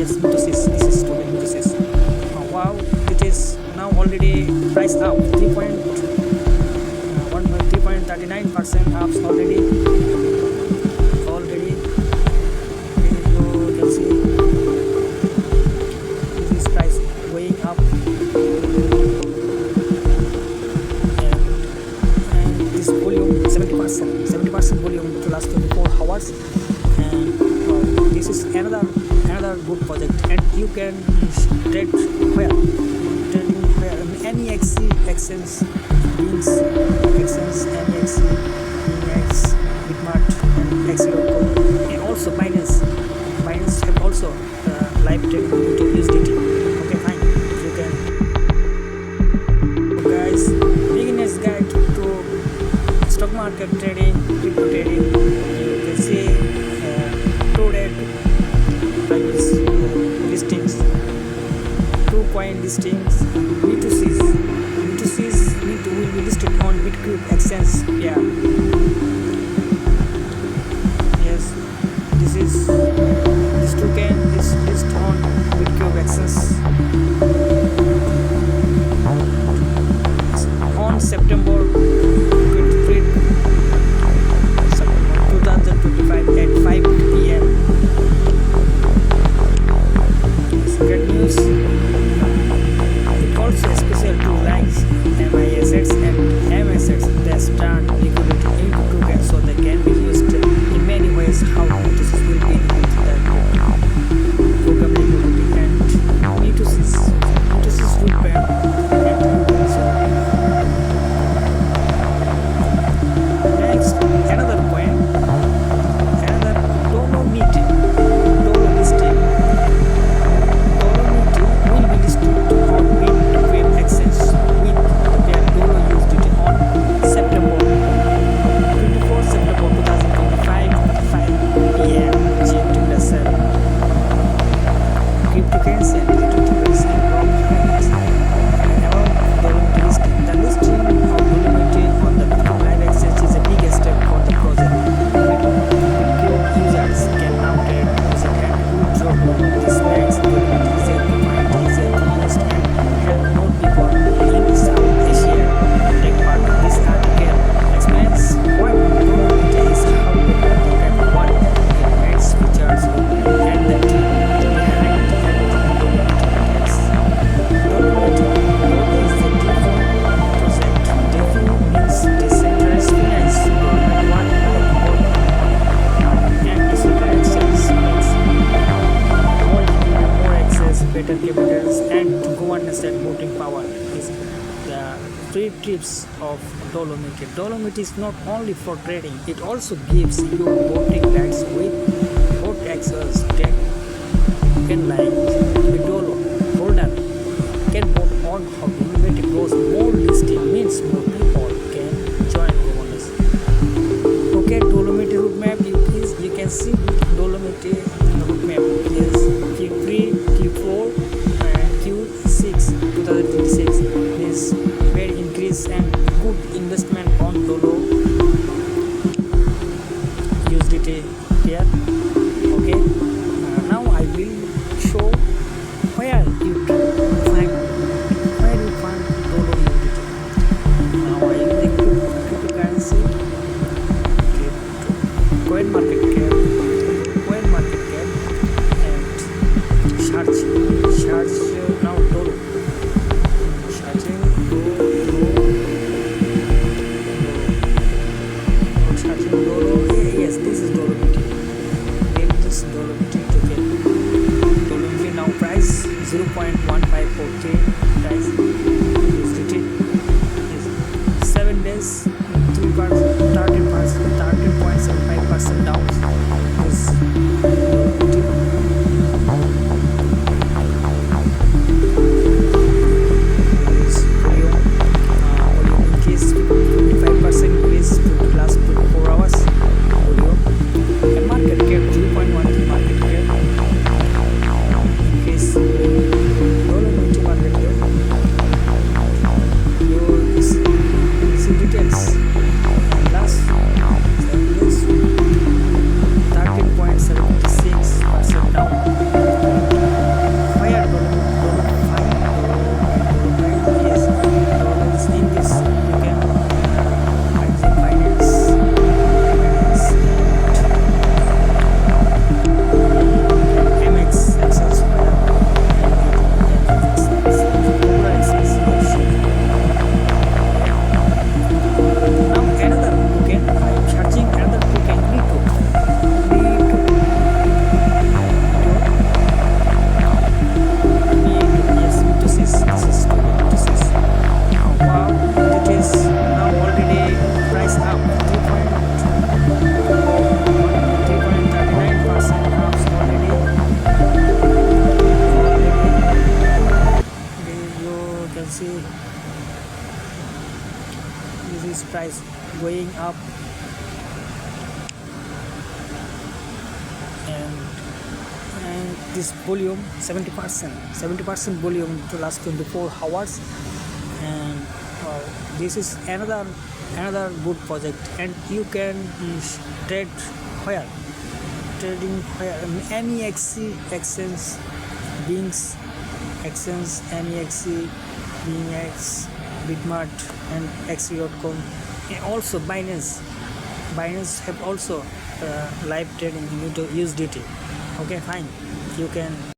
This novice, this is total novice. Wow, it is now already priced up 3.39% ups already. Already, you can see this is price going up, and this volume 70% volume to last 24 hours. And this is another good project, and you can trade where any exchange links, exchange any exchange bitmart and x.com, and also Binance have also live trading USDT. Okay, fine, you can. So guys, beginners guide to stock market trading, crypto trading. You can see today listings, 2 coin listings, B2Cs will be listed on Bitcube exchange. Yeah, yes, this 2 coin is listed on Bitcube exchange on September 23, 2025 at 5 p.m. Great news. It also special to likes MI assets and M assets that turn liquidity into tokens, so they can be used in many ways. How this will be enhanced that token liquidity and B2Cs will pay and also. Next, another coin, another Dolomite listing. Will be listed on Bitcoin exchange with their Dolo USDT on September 24 September 2025 5 p.m. GMT+7. Cryptocurrency and digital currency above Dolomite listing. The listing of Dolomite on the Bitcoin Live exchange is a big step for the project. Bitcoin users can now trade, visit and withdraw Dolo. This makes Dolomite easier to find, easier to invest, and help more people in South Asia take part in this article. Explains what Dolomite is, how they can what it makes features, and the team behind Dolomite is. Dolomite is the default project. Default means decentralized finance. Dolomite one and decentralized exchange means more liquidity, more access, better capitals, and governance and voting power is the 3 tips of Dolomite. Dolomite is not only for trading, it also gives you voting rights with vote access. Can like the Dolo holder can vote on how Dolomite grows. More listing means more people can join governance. Okay, Dolomite roadmap. You can see Dolomite roadmap is Q3, Q4, and Q6 2026. This very increase and good investment on Dolo USDT here. Okay, now I will show where you find Dolo USDT. Now I use the cryptocurrency, coin market cap, and search now Dolo. Searching Dolo. Yes, this is Dolomite. This Dolomite token. Dolomite now price 0.1543 price USDT. 7 days, 13.75% down. This Dolomite. Volume increase 25% increase to the last 24 hours. Volume and market cap 0.13 market cap increase. Dolomite market cap going up, and this volume 70% volume to last 24 hours. And this is another good project, and you can trade where trading where MEXC exchange, Bings exchange, MEXC, BingX, Bitmart, and xc.com, and also Binance have also live trading in USDT. Okay, fine, you can